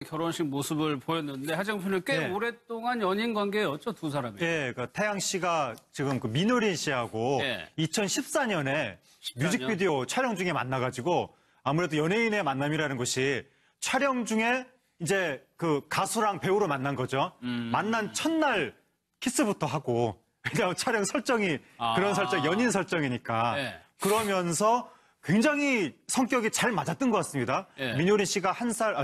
결혼식 모습을 보였는데 하정표는 꽤 네. 오랫동안 연인 관계였죠, 두 사람이. 예, 그 태양 씨가 지금 그 민효린 씨하고 예. 2014년에 뮤직비디오 촬영 중에 만나가지고 아무래도 연예인의 만남이라는 것이 촬영 중에 이제 그 가수랑 배우로 만난 거죠. 만난 첫날 키스부터 하고 그냥 촬영 설정이 그런 설정, 연인 설정이니까 예. 그러면서 굉장히 성격이 잘 맞았던 것 같습니다. 예. 민효린 씨가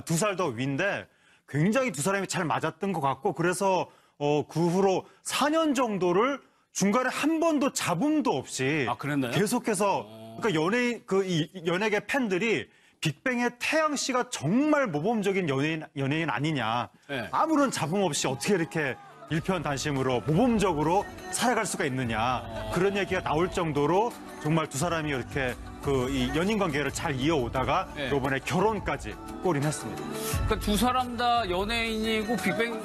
두 살 더 위인데 굉장히 두 사람이 잘 맞았던 것 같고 그래서 그 후로 4년 정도를 중간에 한 번도 잡음도 없이 그랬나요? 계속해서 그러니까 이 연예계 팬들이 빅뱅의 태양 씨가 정말 모범적인 연예인 아니냐. 네. 아무런 잡음 없이 어떻게 이렇게 일편단심으로 모범적으로 살아갈 수가 있느냐. 그런 얘기가 나올 정도로 정말 두 사람이 이렇게 이 연인 관계를 잘 이어오다가 네. 이번에 결혼까지 골인했습니다. 그러니까 두 사람 다 연예인이고 빅뱅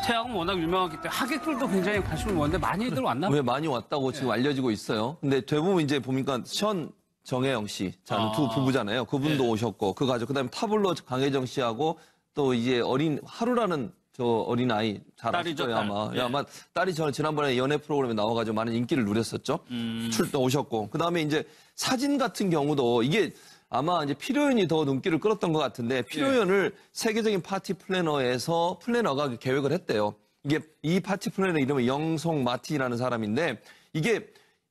태양은 워낙 유명하기 때문에 하객들도 굉장히 관심을 모았는데 많이들 왔나? 왜 많이 왔다고 지금 알려지고 있어요. 근데 대부분 이제 보니까 정혜영 씨, 두 부부잖아요. 그분도 네. 오셨고 그 가족, 그다음에 타블로 강혜정 씨하고 또 이제 하루라는 저 어린 아이 잘 아시죠 아마. 예. 아마 딸이 지난번에 연애 프로그램에 나와가지고 많은 인기를 누렸었죠. 출도 오셨고 그다음에 이제 사진 같은 경우도 이게 아마 이제 피로연이 더 눈길을 끌었던 것 같은데 피로연을 세계적인 파티 플래너가 계획을 했대요. 이게 이 파티 플래너 이름은 영송 마티라는 사람인데 이게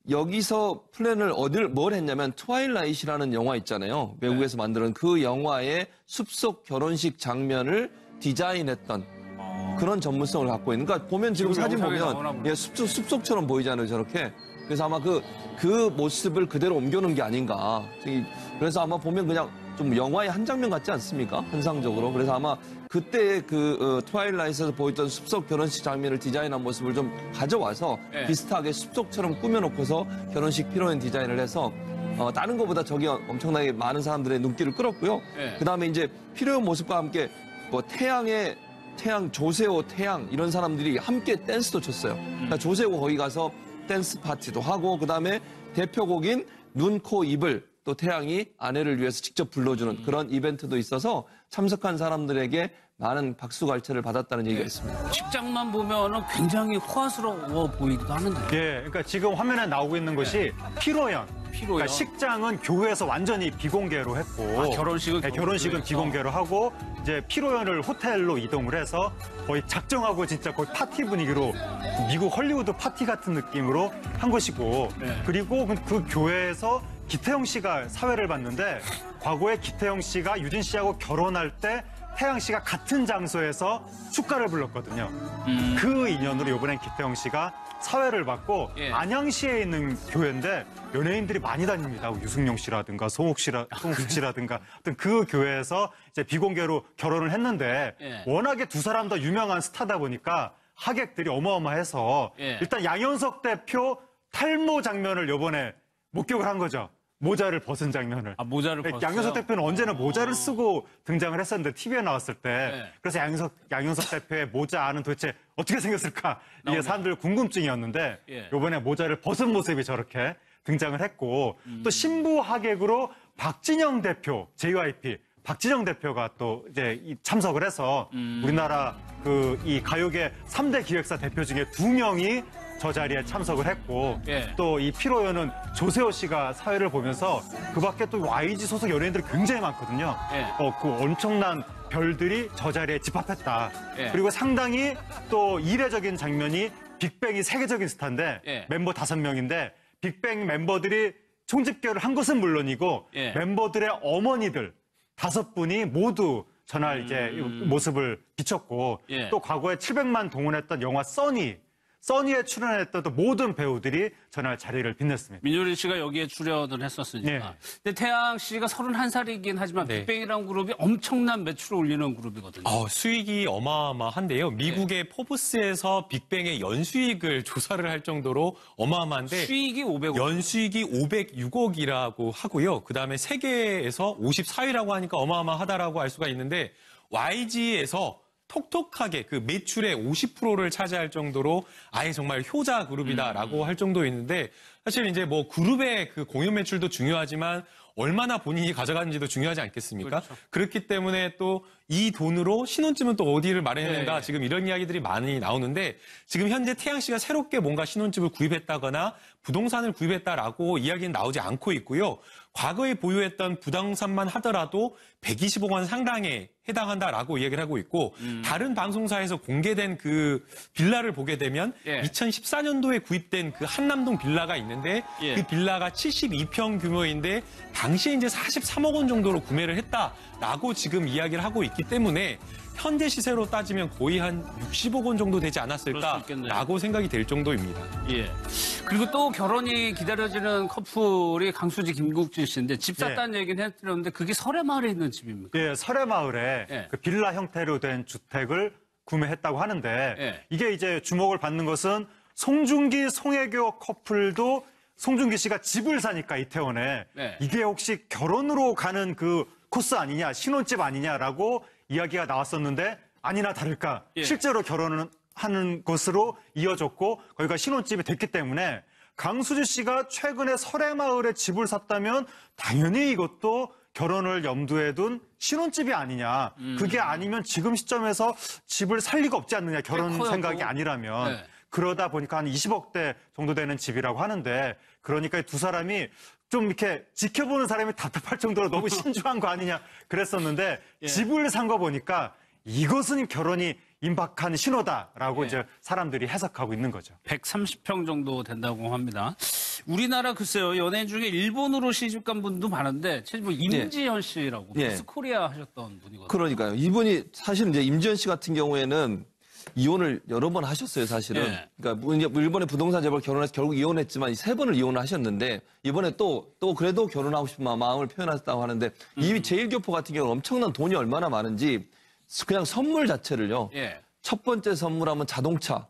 여기서 플랜을 뭘 했냐면 트와일라잇이라는 영화 있잖아요. 외국에서 만든 그 영화의 숲속 결혼식 장면을 디자인했던 그런 전문성을 갖고 있는. 그러니까 보면 지금 사진 보면 숲속처럼 보이잖아요, 저렇게. 그래서 아마 그 모습을 그대로 옮겨놓은 게 아닌가. 그래서 아마 보면 그냥 좀 영화의 한 장면 같지 않습니까? 환상적으로. 그래서 아마 그때 트와일라잇에서 보였던 숲속 결혼식 장면을 디자인한 모습을 좀 가져와서 비슷하게 숲속처럼 꾸며놓고서 결혼식 피로연 디자인을 해서 다른 것보다 저기 엄청나게 많은 사람들의 눈길을 끌었고요. 그다음에 이제 피로연 모습과 함께 조세호, 태양 이런 사람들이 함께 댄스도 췄어요. 그러니까 조세호 거기 가서 댄스 파티도 하고 그다음에 대표곡인 눈, 코, 입을 또 태양이 아내를 위해서 직접 불러주는 그런 이벤트도 있어서 참석한 사람들에게 많은 박수갈채를 받았다는 얘기가 있습니다. 식장만 보면은 굉장히 호화스러워 보이기도 하는데. 예, 그러니까 지금 화면에 나오고 있는 것이 피로연. 그러니까 식장은 교회에서 완전히 비공개로 했고 결혼식은 비공개로 하고 이제 피로연을 호텔로 이동을 해서 거의 작정하고 진짜 거의 파티 분위기로 미국 헐리우드 파티 같은 느낌으로 한 것이고 그리고 그 교회에서 기태영 씨가 사회를 봤는데 과거에 기태영 씨가 유진 씨하고 결혼할 때 태양 씨가 같은 장소에서 축가를 불렀거든요. 그 인연으로 이번엔 기태영 씨가 사회를 받고 안양시에 있는 교회인데 연예인들이 많이 다닙니다. 유승용 씨라든가 송욱 씨라든가 어떤 그 교회에서 이제 비공개로 결혼을 했는데 워낙에 두 사람 다 유명한 스타다 보니까 하객들이 어마어마해서 일단 양현석 대표 탈모 장면을 이번에 목격을 한 거죠. 모자를 벗은 장면을. 모자를 벗었어요? 양현석 대표는 언제나 모자를 쓰고 등장을 했었는데 TV에 나왔을 때 그래서 양현석 대표의 모자 안은 도대체 어떻게 생겼을까 이게 사람들 궁금증이었는데 이번에 모자를 벗은 모습이 저렇게 등장을 했고 또 신부 하객으로 박진영 대표 JYP 박진영 대표가 또 이제 참석을 해서 우리나라 이 가요계 3대 기획사 대표 중에 2명이 저 자리에 참석을 했고 또 이 피로연은 조세호 씨가 사회를 보면서 그 밖에 또 YG 소속 연예인들이 굉장히 많거든요. 그 엄청난 별들이 저 자리에 집합했다. 그리고 상당히 또 이례적인 장면이 빅뱅이 세계적인 스타인데 멤버 5명인데 빅뱅 멤버들이 총집결을 한 것은 물론이고 멤버들의 어머니들 5분이 모두 전날 이제 모습을 비췄고 또 과거에 700만 동원했던 영화 써니에 출연했던 또 모든 배우들이 전날 자리를 빛냈습니다. 민효린 씨가 여기에 출연을 했었으니까. 근데 태양 씨가 31살이긴 하지만 빅뱅이라는 그룹이 엄청난 매출을 올리는 그룹이거든요. 수익이 어마어마한데요. 미국의 포브스에서 빅뱅의 연수익을 조사를 할 정도로 어마어마한데 수익이 500억. 연수익이 506억이라고 하고요. 그다음에 세계에서 54위라고 하니까 어마어마하다라고 알 수가 있는데 YG에서 톡톡하게 그 매출의 50%를 차지할 정도로 아예 정말 효자 그룹이다라고 할 정도 있는데 사실 이제 뭐 그룹의 그 공연 매출도 중요하지만 얼마나 본인이 가져가는지도 중요하지 않겠습니까? 그렇죠. 그렇기 때문에 또 이 돈으로 신혼집은 또 어디를 마련했는가 지금 이런 이야기들이 많이 나오는데 지금 현재 태양 씨가 새롭게 뭔가 신혼집을 구입했다거나 부동산을 구입했다라고 이야기는 나오지 않고 있고요. 과거에 보유했던 부동산만 하더라도 120억 원 상당에 해당한다라고 이야기를 하고 있고 다른 방송사에서 공개된 그 빌라를 보게 되면 2014년도에 구입된 그 한남동 빌라가 있는데 그 빌라가 72평 규모인데 당시에 이제 43억 원 정도로 구매를 했다라고 지금 이야기를 하고 있기 때문에 현재 시세로 따지면 거의 한 60억 원 정도 되지 않았을까라고 생각이 될 정도입니다. 예. 그리고 또 결혼이 기다려지는 커플이 강수지 김국진 씨인데 집 샀다는 얘기는 해드렸는데 그게 설해마을에 있는 집입니까? 예, 설해마을에 그 빌라 형태로 된 주택을 구매했다고 하는데 이게 이제 주목을 받는 것은 송중기, 송혜교 커플도 송중기 씨가 집을 사니까 이태원에 이게 혹시 결혼으로 가는 그 코스 아니냐, 신혼집 아니냐라고 이야기가 나왔었는데 아니나 다를까 실제로 결혼을 하는 것으로 이어졌고 거기가 신혼집이 됐기 때문에 강수지 씨가 최근에 설해마을에 집을 샀다면 당연히 이것도 결혼을 염두에 둔 신혼집이 아니냐. 그게 아니면 지금 시점에서 집을 살 리가 없지 않느냐. 결혼 생각이 아니라면. 그러다 보니까 한 20억대 정도 되는 집이라고 하는데 그러니까 두 사람이 좀 이렇게 지켜보는 사람이 답답할 정도로 너무 신중한 거 아니냐 그랬었는데 집을 산 거 보니까 이것은 결혼이 임박한 신호다라고 이제 사람들이 해석하고 있는 거죠. 130평 정도 된다고 합니다. 우리나라 글쎄요 연예인 중에 일본으로 시집간 분도 많은데 뭐 임지연 씨라고 미스코리아 하셨던 분이거든요. 그러니까요. 이분이 사실 이제 임지연 씨 같은 경우에는 이혼을 여러 번 하셨어요, 사실은. 그러니까 일본의 부동산 재벌 결혼해서 결국 이혼했지만 3번을 이혼을 하셨는데 이번에 또 그래도 결혼하고 싶은 마음을 표현했다고 하는데 이 제일교포 같은 경우는 엄청난 돈이 얼마나 많은지 그냥 선물 자체를요. 첫 번째 선물하면 자동차.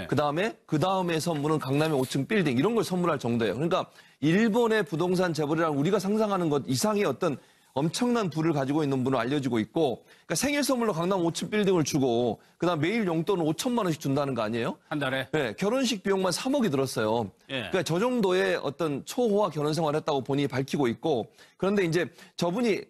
그 다음에 선물은 강남의 5층 빌딩 이런 걸 선물할 정도예요. 그러니까 일본의 부동산 재벌이랑 우리가 상상하는 것 이상의 어떤 엄청난 부를 가지고 있는 분으로 알려지고 있고 그러니까 생일 선물로 강남 5층 빌딩을 주고 그다음 매일 용돈을 5천만 원씩 준다는 거 아니에요? 한 달에? 네, 결혼식 비용만 3억이 들었어요. 그러니까 저 정도의 어떤 초호화 결혼 생활을 했다고 본인이 밝히고 있고 그런데 이제 저분이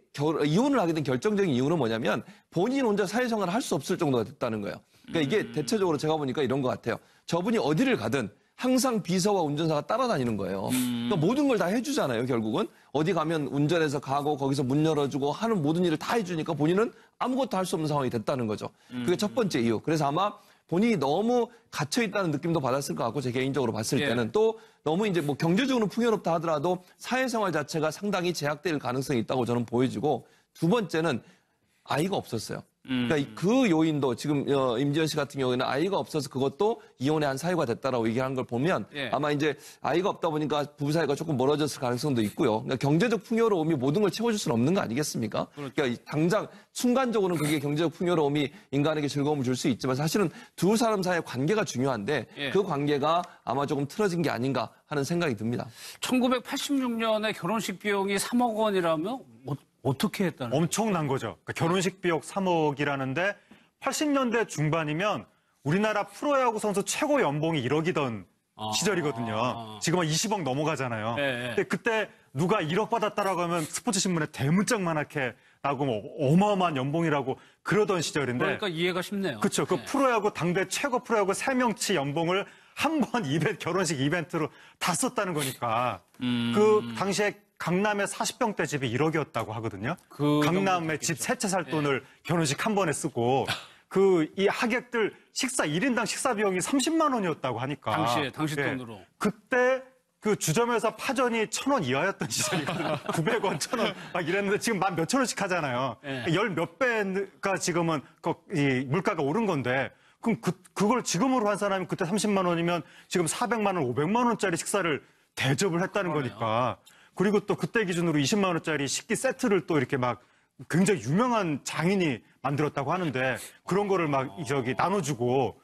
이혼을 하게 된 결정적인 이유는 뭐냐면 본인 혼자 사회생활을 할 수 없을 정도가 됐다는 거예요. 그러니까 이게 대체적으로 제가 보니까 이런 것 같아요. 저분이 어디를 가든 항상 비서와 운전사가 따라다니는 거예요. 그러니까 모든 걸 다 해주잖아요, 결국은. 어디 가면 운전해서 가고 거기서 문 열어주고 하는 모든 일을 다 해주니까 본인은 아무것도 할 수 없는 상황이 됐다는 거죠. 그게 첫 번째 이유. 그래서 아마 본인이 너무 갇혀있다는 느낌도 받았을 것 같고 제 개인적으로 봤을 때는 또 너무 이제 뭐 경제적으로 풍요롭다 하더라도 사회생활 자체가 상당히 제약될 가능성이 있다고 저는 보여지고 두 번째는 아이가 없었어요. 그러니까 그 요인도 지금 임지연 씨 같은 경우에는 아이가 없어서 그것도 이혼의 한 사유가 됐다라고 얘기하는 걸 보면 아마 이제 아이가 없다 보니까 부부 사이가 조금 멀어졌을 가능성도 있고요. 그러니까 경제적 풍요로움이 모든 걸 채워줄 수는 없는 거 아니겠습니까? 그러니까 당장 순간적으로는 그게 경제적 풍요로움이 인간에게 즐거움을 줄 수 있지만 사실은 두 사람 사이의 관계가 중요한데 그 관계가 아마 조금 틀어진 게 아닌가 하는 생각이 듭니다. 1986년에 결혼식 비용이 3억 원이라면 어떻게 했다는 거예요? 엄청난 거죠. 그러니까 결혼식 비용 3억이라는데 80년대 중반이면 우리나라 프로야구 선수 최고 연봉이 1억이던 시절이거든요. 지금은 20억 넘어가잖아요. 근데 그때 누가 1억 받았다라고 하면 스포츠 신문에 대문짝만하게 나고 뭐 어마어마한 연봉이라고 그러던 시절인데. 그러니까 이해가 쉽네요. 그렇죠. 그 프로야구 당대 최고 프로야구 3명치 연봉을 한 번 결혼식 이벤트로 다 썼다는 거니까. 그 당시에 강남의 40평대 집이 1억이었다고 하거든요. 강남에 집 3채 살 돈을 결혼식 한 번에 쓰고 이 하객들 1인당 식사 비용이 30만 원이었다고 하니까. 당시 돈으로. 그때 그 주점에서 파전이 1,000원 이하였던 시절이거든요. 900원, 1,000원 막 이랬는데 지금 만 몇천 원씩 하잖아요. 열 몇 배가 지금은 이 물가가 오른 건데 그럼 그걸 지금으로 환산하면 그때 30만 원이면 지금 400만 원, 500만 원짜리 식사를 대접을 했다는 거니까. 그리고 또 그때 기준으로 20만 원짜리 식기 세트를 또 이렇게 막 굉장히 유명한 장인이 만들었다고 하는데 그런 거를 막 나눠주고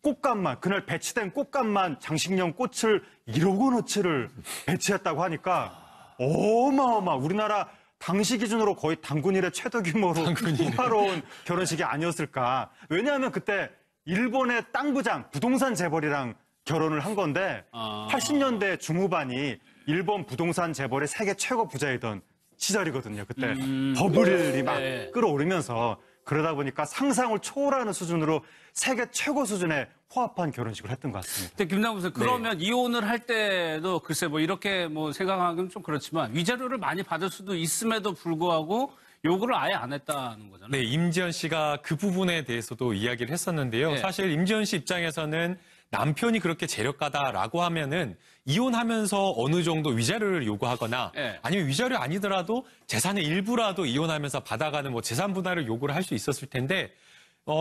꽃감만 그날 배치된 꽃감만 장식용 꽃을 1억 원어치를 배치했다고 하니까 우리나라 당시 기준으로 거의 단군 일의 최대 규모로 풍파로운 결혼식이 아니었을까. 왜냐하면 그때 일본의 땅 부장 부동산 재벌이랑 결혼을 한 건데 80년대 중후반이 일본 부동산 재벌의 세계 최고 부자이던 시절이거든요. 그때 버블이 막 네. 끌어오르면서 그러다 보니까 상상을 초월하는 수준으로 세계 최고 수준의 호합한 결혼식을 했던 것 같습니다. 근데 김남국 선생, 그러면 이혼을 할 때도 글쎄 뭐 이렇게 뭐 생각하기는 좀 그렇지만 위자료를 많이 받을 수도 있음에도 불구하고 요구를 아예 안 했다는 거잖아요. 네, 임지연 씨가 그 부분에 대해서도 이야기를 했었는데요. 네. 사실 임지연 씨 입장에서는 남편이 그렇게 재력가다라고 하면은 이혼하면서 어느 정도 위자료를 요구하거나 네. 아니면 위자료 아니더라도 재산의 일부라도 이혼하면서 받아가는 뭐 재산 분할을 요구를 할 수 있었을 텐데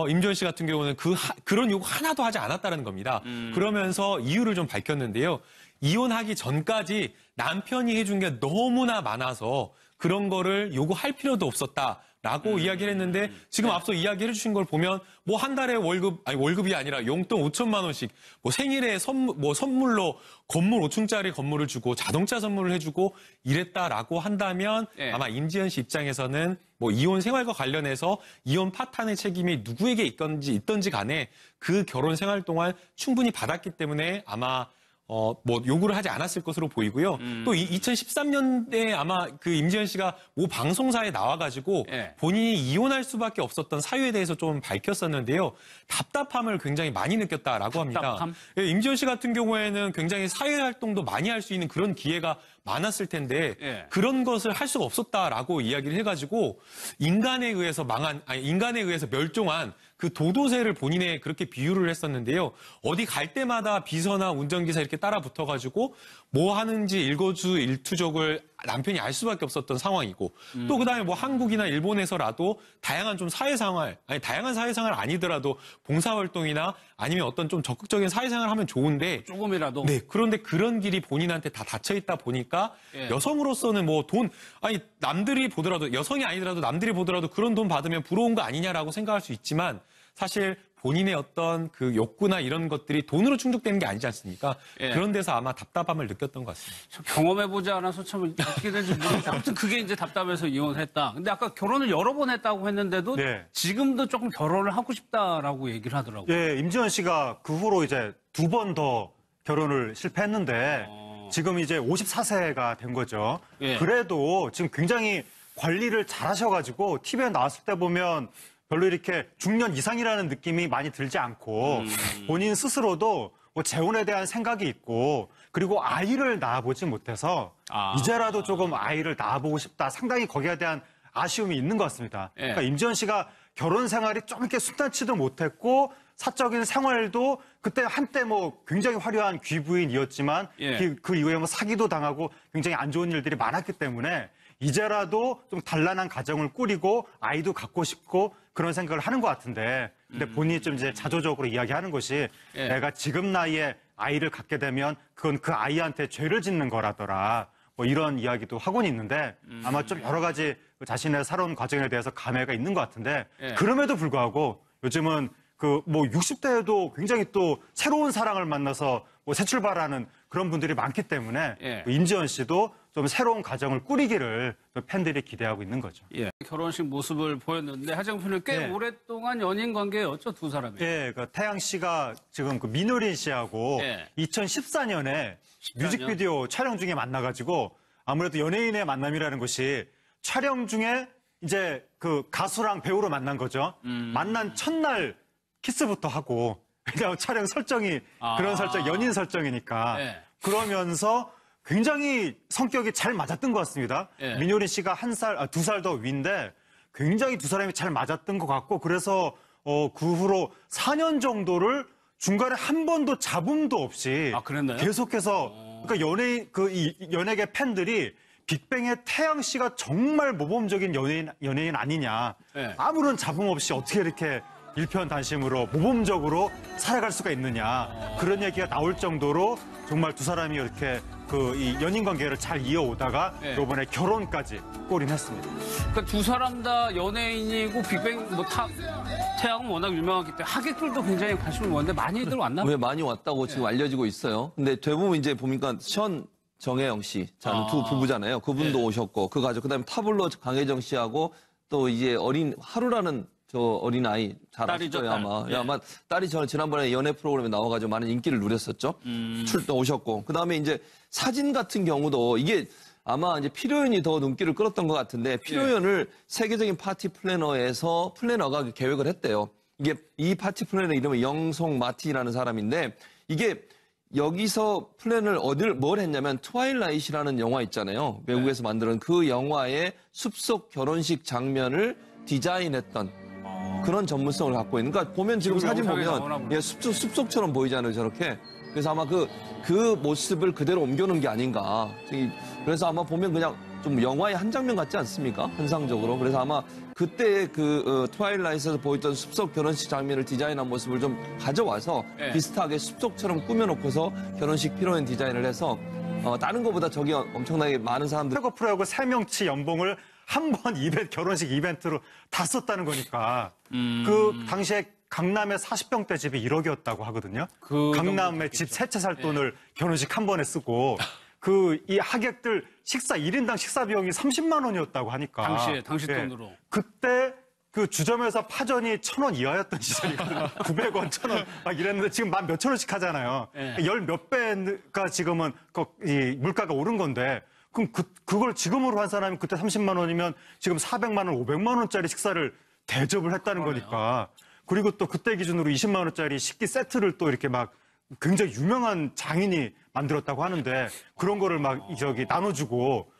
임지연 씨 같은 경우는 그런 요구 하나도 하지 않았다는 겁니다. 그러면서 이유를 좀 밝혔는데요. 이혼하기 전까지 남편이 해준 게 너무나 많아서 그런 거를 요구할 필요도 없었다라고 이야기를 했는데 지금 앞서 이야기해 주신 걸 보면 뭐 한 달에 월급이 아니라 용돈 5천만 원씩 뭐 생일에 선물로 건물 5층짜리 건물을 주고 자동차 선물을 해주고 이랬다라고 한다면 네. 아마 임지연 씨 입장에서는 뭐 이혼 생활과 관련해서 이혼 파탄의 책임이 누구에게 있던지 간에 그 결혼 생활 동안 충분히 받았기 때문에 아마 뭐 요구를 하지 않았을 것으로 보이고요. 또 2013년에 아마 그 임지연 씨가 모 방송사에 나와가지고 예. 본인이 이혼할 수밖에 없었던 사유에 대해서 좀 밝혔었는데요. 답답함을 굉장히 많이 느꼈다라고 합니다. 답답함? 예, 임지연 씨 같은 경우에는 굉장히 사회활동도 많이 할 수 있는 그런 기회가 많았을 텐데 예. 그런 것을 할 수가 없었다라고 이야기를 해가지고 인간에 의해서 멸종한 그 도도새를 본인의 그렇게 비유를 했었는데요. 어디 갈 때마다 비서나 운전기사 이렇게 따라 붙어가지고 뭐 하는지 일거수일투족을 남편이 알 수밖에 없었던 상황이고 또 그다음에 뭐 한국이나 일본에서라도 다양한 사회생활 아니더라도 봉사활동이나 아니면 어떤 좀 적극적인 사회생활을 하면 좋은데 조금이라도. 네, 그런데 그런 길이 본인한테 다 닫혀 있다 보니까 예. 여성으로서는 뭐 남들이 보더라도 여성이 아니더라도 남들이 보더라도 그런 돈 받으면 부러운 거 아니냐라고 생각할 수 있지만 사실 본인의 어떤 그 욕구나 이런 것들이 돈으로 충족되는 게 아니지 않습니까? 예. 그런 데서 아마 답답함을 느꼈던 것 같습니다. 저 경험해보지 않아서 참 어떻게 될지 모르겠는데 아무튼 그게 이제 답답해서 이혼을 했다. 근데 아까 결혼을 여러 번 했다고 했는데도 네. 지금도 조금 결혼을 하고 싶다라고 얘기를 하더라고요. 예, 임지연 씨가 그 후로 이제 2번 더 결혼을 실패했는데 지금 이제 54세가 된 거죠. 예. 그래도 지금 굉장히 관리를 잘 하셔가지고 TV에 나왔을 때 보면 별로 이렇게 중년 이상이라는 느낌이 많이 들지 않고 본인 스스로도 뭐 재혼에 대한 생각이 있고 그리고 아이를 낳아보지 못해서 이제라도 조금 아이를 낳아보고 싶다. 상당히 거기에 대한 아쉬움이 있는 것 같습니다. 예. 그러니까 임지연 씨가 결혼 생활이 좀 이렇게 순탄치도 못했고 사적인 생활도 그때 한때 뭐 굉장히 화려한 귀부인이었지만 예. 그 이후에 뭐 사기도 당하고 굉장히 안 좋은 일들이 많았기 때문에 이제라도 좀 단란한 가정을 꾸리고 아이도 갖고 싶고 그런 생각을 하는 것 같은데 근데 본인이 좀 이제 자조적으로 이야기하는 것이 예. 내가 지금 나이에 아이를 갖게 되면 그건 그 아이한테 죄를 짓는 거라더라. 뭐 이런 이야기도 하고는 있는데 아마 좀 여러 가지 자신의 살아온 과정에 대해서 감회가 있는 것 같은데 예. 그럼에도 불구하고 요즘은 그 뭐 60대에도 굉장히 또 새로운 사랑을 만나서 뭐 새 출발하는 그런 분들이 많기 때문에 예. 임지연 씨도 좀 새로운 가정을 꾸리기를 또 팬들이 기대하고 있는 거죠. 예. 결혼식 모습을 보였는데 하정표는 꽤 네. 오랫동안 연인 관계였죠, 두 사람이. 예, 그 태양 씨가 지금 그 민효린 씨하고 예. 2014년에 뮤직비디오 촬영 중에 만나가지고 아무래도 연예인의 만남이라는 것이 촬영 중에 이제 그 가수랑 배우로 만난 거죠. 만난 첫날 키스부터 하고 그냥 촬영 설정이 그런 설정, 연인 설정이니까 네. 그러면서 굉장히 성격이 잘 맞았던 것 같습니다. 네. 민효린 씨가 2살 더 위인데 굉장히 두 사람이 잘 맞았던 것 같고 그래서 그 후로 4년 정도를 중간에 한 번도 잡음도 없이 그랬나요? 계속해서 그러니까 이 연예계 팬들이 빅뱅의 태양 씨가 정말 모범적인 연예인 아니냐. 네. 아무런 잡음 없이 어떻게 이렇게 일편단심으로 모범적으로 살아갈 수가 있느냐. 그런 얘기가 나올 정도로 정말 두 사람이 이렇게 이 연인 관계를 잘 이어오다가 네. 이번에 결혼까지 골인했습니다. 그러니까 두 사람 다 연예인이고 빅뱅 태양은 워낙 유명하기 때문에 하객들도 굉장히 관심을 모았는데 많이들 왔나? 왜 많이 왔다고 지금 알려지고 있어요. 근데 대부분 이제 보니까 정혜영 씨, 두 부부잖아요. 그분도 오셨고 그 가족 그다음에 타블로 강혜정 씨하고 또 이제 하루라는 저 어린아이 잘 아시죠? 아마. 예. 아마 딸이 지난번에 연애 프로그램에 나와가지고 많은 인기를 누렸었죠. 오셨고. 그 다음에 이제 사진 같은 경우도 이게 아마 이제 피로연이 더 눈길을 끌었던 것 같은데 피로연을 세계적인 파티 플래너에서 플래너가 계획을 했대요. 이게 이 파티 플래너 이름은 영송 마틴이라는 사람인데 이게 여기서 플랜을 뭘 했냐면 트와일라이트라는 영화 있잖아요. 외국에서 만드는 그 영화의 숲속 결혼식 장면을 디자인했던 그런 전문성을 갖고 있는. 그러니까 보면 지금 사진 보면 숲속처럼 보이잖아요, 저렇게. 그래서 아마 그 모습을 그대로 옮겨놓은 게 아닌가. 그래서 아마 보면 그냥 좀 영화의 한 장면 같지 않습니까? 환상적으로. 그래서 아마 그때 트와일라이트에서 보였던 숲속 결혼식 장면을 디자인한 모습을 좀 가져와서 비슷하게 숲속처럼 꾸며놓고서 결혼식 피로연 디자인을 해서 다른 것보다 저기 엄청나게 많은 사람들 최고 프로야구 3명치 연봉을 한 번 결혼식 이벤트로 다 썼다는 거니까 그 당시에 강남의 40평대 집이 1억이었다고 하거든요. 강남의 집 3채 살 돈을 결혼식 한 번에 쓰고 이 하객들 1인당 식사 비용이 30만 원이었다고 하니까. 당시 돈으로. 그때 그 주점에서 파전이 1,000원 이하였던 시절이거든요. 900원, 1,000원 막 이랬는데 지금 만 몇천 원씩 하잖아요. 열 몇 배가 지금은 이 물가가 오른 건데 그럼 그걸 지금으로 환산하면 그때 30만 원이면 지금 400만 원, 500만 원짜리 식사를 대접을 했다는 거니까. 그리고 또 그때 기준으로 20만 원짜리 식기 세트를 또 이렇게 막 굉장히 유명한 장인이 만들었다고 하는데 그런 거를 막 나눠주고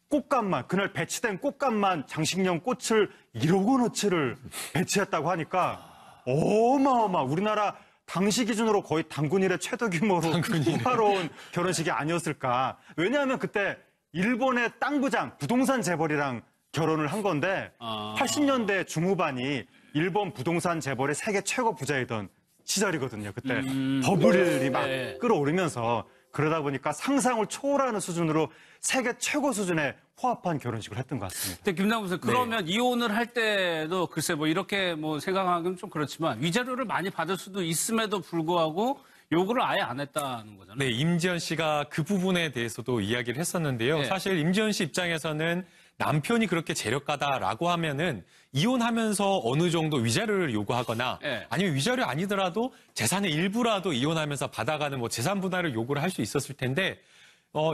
꽃감만 그날 배치된 꽃감만 장식용 꽃을 1억 원어치를 배치했다고 하니까 어마어마 우리나라 당시 기준으로 거의 단군 이래 최대 규모로 풍파로운 결혼식이 아니었을까. 왜냐하면 그때 일본의 땅 부장 부동산 재벌이랑 결혼을 한 건데 80년대 중후반이 일본 부동산 재벌의 세계 최고 부자이던 시절이거든요. 그때 버블이 막 끌어오르면서 그러다 보니까 상상을 초월하는 수준으로 세계 최고 수준의 호합한 결혼식을 했던 것 같습니다. 근데 김남국 선생, 그러면 이혼을 할 때도 글쎄 뭐 이렇게 뭐 생각하기는 좀 그렇지만 위자료를 많이 받을 수도 있음에도 불구하고 요구를 아예 안 했다는 거잖아요. 네, 임지연 씨가 그 부분에 대해서도 이야기를 했었는데요. 사실 임지연 씨 입장에서는 남편이 그렇게 재력가다라고 하면은 이혼하면서 어느 정도 위자료를 요구하거나 아니면 위자료 아니더라도 재산의 일부라도 이혼하면서 받아가는 뭐 재산 분할을 요구를 할 수 있었을 텐데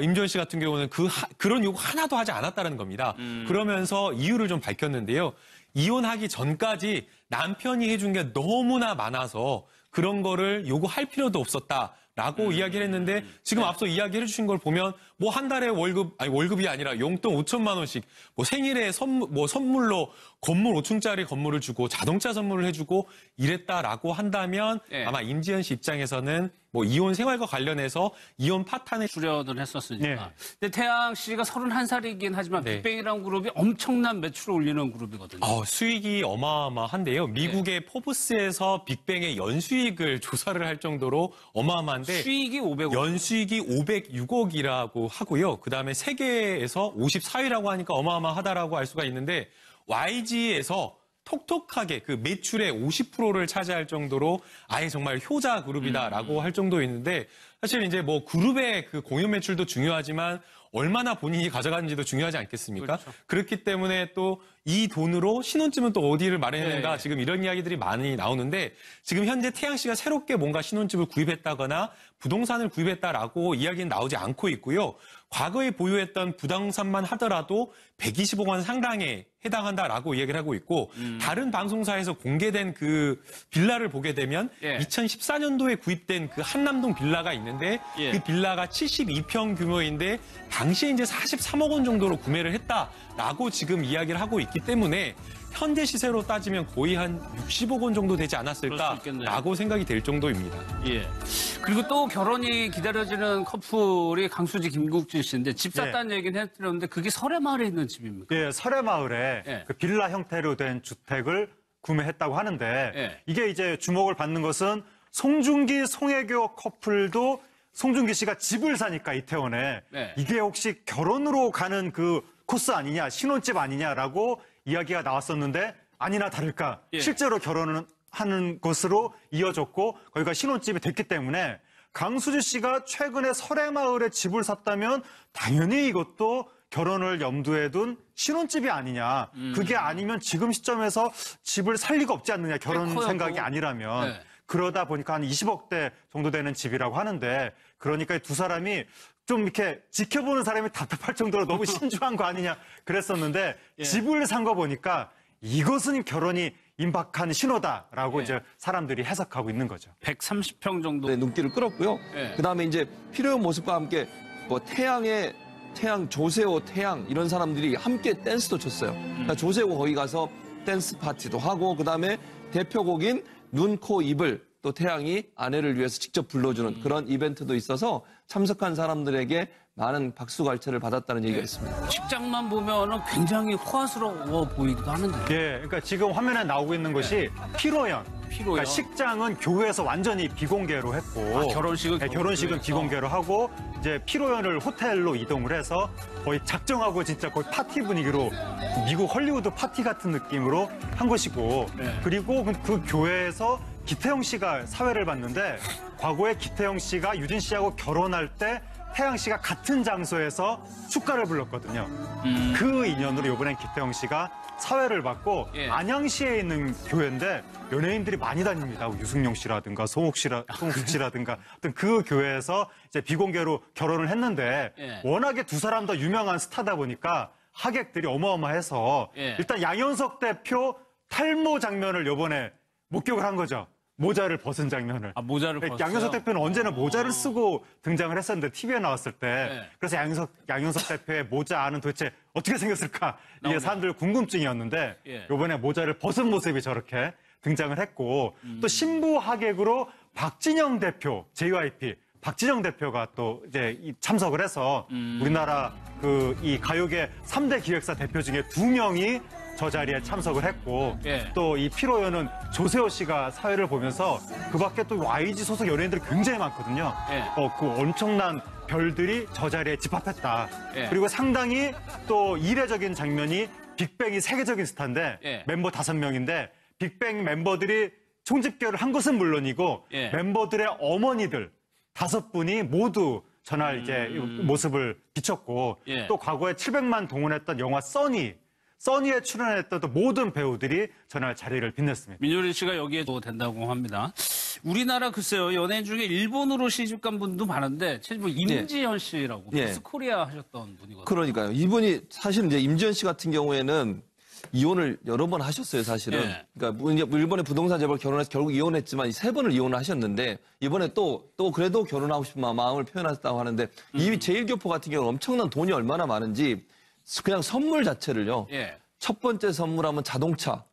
임지연 씨 같은 경우는 그런 요구 하나도 하지 않았다는 겁니다. 그러면서 이유를 좀 밝혔는데요. 이혼하기 전까지 남편이 해준 게 너무나 많아서 그런 거를 요구할 필요도 없었다라고 이야기를 했는데 지금 앞서 이야기해 주신 걸 보면 뭐 한 달에 월급이 아니라 용돈 5천만 원씩 뭐 생일에 선물로 건물 5층짜리 건물을 주고 자동차 선물을 해주고 이랬다라고 한다면 아마 임지연 씨 입장에서는 뭐 이혼 생활과 관련해서 이혼 파탄에 출연을 했었으니까. 근데 태양 씨가 31살이긴 하지만 빅뱅이라는 그룹이 엄청난 매출을 올리는 그룹이거든요. 수익이 어마어마한데요. 미국의 포브스에서 빅뱅의 연수익을 조사를 할 정도로 어마어마한데 수익이 500억. 연수익이 506억이라고 하고요. 그다음에 세계에서 54위라고 하니까 어마어마하다라고 알 수가 있는데 YG에서 톡톡하게 그 매출의 50%를 차지할 정도로 아예 정말 효자 그룹이다라고 할 정도 있는데 사실 이제 뭐 그룹의 그 공연 매출도 중요하지만 얼마나 본인이 가져가는지도 중요하지 않겠습니까? 그렇죠. 그렇기 때문에 또 이 돈으로 신혼집은 또 어디를 마련했는가 지금 이런 이야기들이 많이 나오는데 지금 현재 태양 씨가 새롭게 뭔가 신혼집을 구입했다거나 부동산을 구입했다라고 이야기는 나오지 않고 있고요. 과거에 보유했던 부동산만 하더라도 120억 원 상당에 해당한다라고 이야기를 하고 있고 다른 방송사에서 공개된 그 빌라를 보게 되면 2014년도에 구입된 그 한남동 빌라가 있는데 그 빌라가 72평 규모인데 당시에 이제 43억 원 정도로 구매를 했다라고 지금 이야기를 하고 있기 때문에 현재 시세로 따지면 거의 한 60억 원 정도 되지 않았을까라고 생각이 될 정도입니다. 그리고 또 결혼이 기다려지는 커플이 강수지 김국진 씨인데 집 샀다는 얘기는 해드렸는데 그게 설해마을에 있는 집입니까? 예, 설해마을에 그 빌라 형태로 된 주택을 구매했다고 하는데 이게 이제 주목을 받는 것은 송중기, 송혜교 커플도 송중기 씨가 집을 사니까 이태원에 이게 혹시 결혼으로 가는 그 코스 아니냐, 신혼집 아니냐라고 이야기가 나왔었는데 아니나 다를까 실제로 결혼을 하는 것으로 이어졌고 거기가 신혼집이 됐기 때문에 강수지 씨가 최근에 설해마을에 집을 샀다면 당연히 이것도 결혼을 염두에 둔 신혼집이 아니냐. 그게 아니면 지금 시점에서 집을 살 리가 없지 않느냐. 결혼 생각이 아니라면. 그러다 보니까 한 20억대 정도 되는 집이라고 하는데 그러니까 두 사람이 좀 이렇게 지켜보는 사람이 답답할 정도로 너무 신중한 거 아니냐 그랬었는데 예. 집을 산 거 보니까 이것은 결혼이 임박한 신호다라고 예. 이제 사람들이 해석하고 있는 거죠. 130평 정도. 네, 눈길을 끌었고요. 예. 그다음에 이제 필요한 모습과 함께 뭐 태양, 조세호, 태양 이런 사람들이 함께 댄스도 췄어요. 그러니까 조세호 거기 가서 댄스 파티도 하고 그다음에 대표곡인 눈, 코, 입을 또 태양이 아내를 위해서 직접 불러주는 그런 이벤트도 있어서 참석한 사람들에게 많은 박수갈채를 받았다는 얘기가 있습니다. 식장만 보면은 굉장히 호화스러워 보이기도 하는데. 예, 그러니까 지금 화면에 나오고 있는 것이 피로연. 피로연. 그러니까 식장은 교회에서 완전히 비공개로 했고 결혼식은 네, 결혼식은 교회에서. 비공개로 하고 이제 피로연을 호텔로 이동을 해서 거의 작정하고 진짜 거의 파티 분위기로 미국 헐리우드 파티 같은 느낌으로 한 것이고 네. 그리고 그 교회에서 기태영 씨가 사회를 봤는데 과거에 기태영 씨가 유진 씨하고 결혼할 때 태양 씨가 같은 장소에서 축가를 불렀거든요. 그 인연으로 이번엔 기태영 씨가 사회를 받고 예. 안양시에 있는 교회인데 연예인들이 많이 다닙니다. 유승용 씨라든가 송욱 씨라든가 어떤 그 교회에서 이제 비공개로 결혼을 했는데 예. 워낙에 두 사람 다 유명한 스타다 보니까 하객들이 어마어마해서 예. 일단 양현석 대표 탈모 장면을 이번에 목격을 한 거죠. 모자를 벗은 장면을. 아, 모자를 벗어요? 양현석 대표는 언제나 모자를 쓰고 등장을 했었는데 TV에 나왔을 때 네. 그래서 양현석 대표의 모자 안은 도대체 어떻게 생겼을까 이게 사람들 궁금증이었는데 예. 이번에 모자를 벗은 모습이 저렇게 등장을 했고 또 신부 하객으로 박진영 대표 JYP 박진영 대표가 또 이제 참석을 해서 우리나라 이 가요계 3대 기획사 대표 중에 2명이 저 자리에 참석을 했고 예. 또 이 피로연은 조세호 씨가 사회를 보면서 그 밖에 또 YG 소속 연예인들이 굉장히 많거든요. 예. 그 엄청난 별들이 저 자리에 집합했다. 예. 그리고 상당히 또 이례적인 장면이 빅뱅이 세계적인 스타인데 예. 멤버 5명인데 빅뱅 멤버들이 총집결을 한 것은 물론이고 예. 멤버들의 어머니들 5분이 모두 전날 이제 모습을 비췄고 예. 또 과거에 700만 동원했던 영화 써니에 출연했던 또 모든 배우들이 전날 자리를 빛냈습니다. 민효린 씨가 여기에 또 된다고 합니다. 우리나라 글쎄요, 연예인 중에 일본으로 시집간 분도 많은데, 뭐 임지연 씨라고 예. 미스코리아 하셨던 분이거든요. 그러니까요. 이분이 사실 이제 임지연 씨 같은 경우에는 이혼을 여러 번 하셨어요, 사실은. 예. 그러니까 이제 일본의 부동산 재벌 결혼해서 결국 이혼했지만 3번을 이혼을 하셨는데 이번에 또 그래도 결혼하고 싶은 마음을 표현했다고 하는데 이 제일교포 같은 경우는 엄청난 돈이 얼마나 많은지 그냥 선물 자체를요. 예. 첫 번째 선물하면 자동차.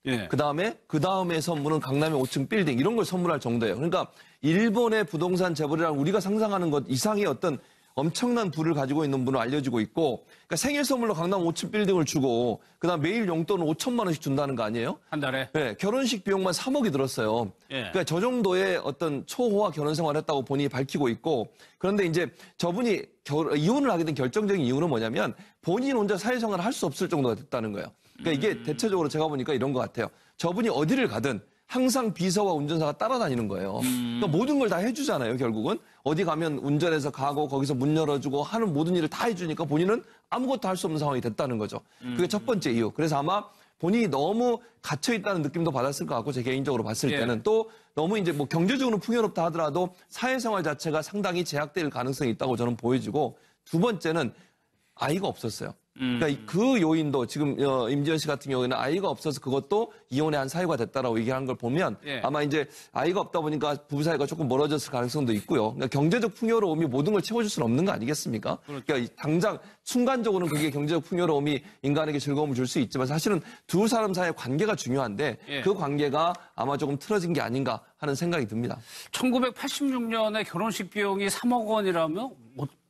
예. 그 다음에 선물은 강남의 5층 빌딩 이런 걸 선물할 정도예요. 그러니까 일본의 부동산 재벌이랑 우리가 상상하는 것 이상의 어떤 엄청난 부를 가지고 있는 분으로 알려지고 있고 그러니까 생일 선물로 강남 5층 빌딩을 주고 그다음 매일 용돈을 5천만 원씩 준다는 거 아니에요? 한 달에? 네, 결혼식 비용만 3억이 들었어요. 예. 그러니까 저 정도의 어떤 초호화 결혼 생활을 했다고 본인이 밝히고 있고 그런데 이제 저분이 이혼을 하게 된 결정적인 이유는 뭐냐면 본인 혼자 사회생활을 할 수 없을 정도가 됐다는 거예요. 그러니까 이게 대체적으로 제가 보니까 이런 것 같아요. 저분이 어디를 가든 항상 비서와 운전사가 따라다니는 거예요. 그러니까 모든 걸 다 해주잖아요, 결국은. 어디 가면 운전해서 가고 거기서 문 열어주고 하는 모든 일을 다 해주니까 본인은 아무것도 할 수 없는 상황이 됐다는 거죠. 그게 첫 번째 이유. 그래서 아마 본인이 너무 갇혀있다는 느낌도 받았을 것 같고 제 개인적으로 봤을 예. 때는 또 너무 이제 뭐 경제적으로 풍요롭다 하더라도 사회생활 자체가 상당히 제약될 가능성이 있다고 저는 보여지고 두 번째는 아이가 없었어요. 그러니까 그 요인도 지금 임지연 씨 같은 경우에는 아이가 없어서 그것도 이혼의 한 사유가 됐다라고 얘기하는 걸 보면 예. 아마 이제 아이가 없다 보니까 부부 사이가 조금 멀어졌을 가능성도 있고요. 그러니까 경제적 풍요로움이 모든 걸 채워줄 수는 없는 거 아니겠습니까? 그러니까 당장 순간적으로는 그게 경제적 풍요로움이 인간에게 즐거움을 줄 수 있지만 사실은 두 사람 사이의 관계가 중요한데 예. 그 관계가 아마 조금 틀어진 게 아닌가 하는 생각이 듭니다. 1986년에 결혼식 비용이 3억 원이라면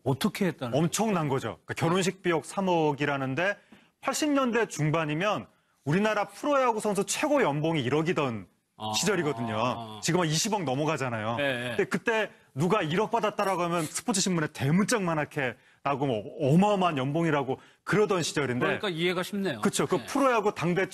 어떻게 했다는 거예요? 엄청난 거죠. 그러니까 결혼식 비용 3억이라는데 80년대 중반이면 우리나라 프로야구 선수 최고 연봉이 1억이던 시절이거든요. 지금은 20억 넘어가잖아요. 네. 근데 그때 누가 1억 받았다라고 하면 스포츠 신문에 대문짝만하게 나고 뭐 어마어마한 연봉이라고 그러던 시절인데 그러니까 이해가 쉽네요. 그렇죠. 그 프로야구 당대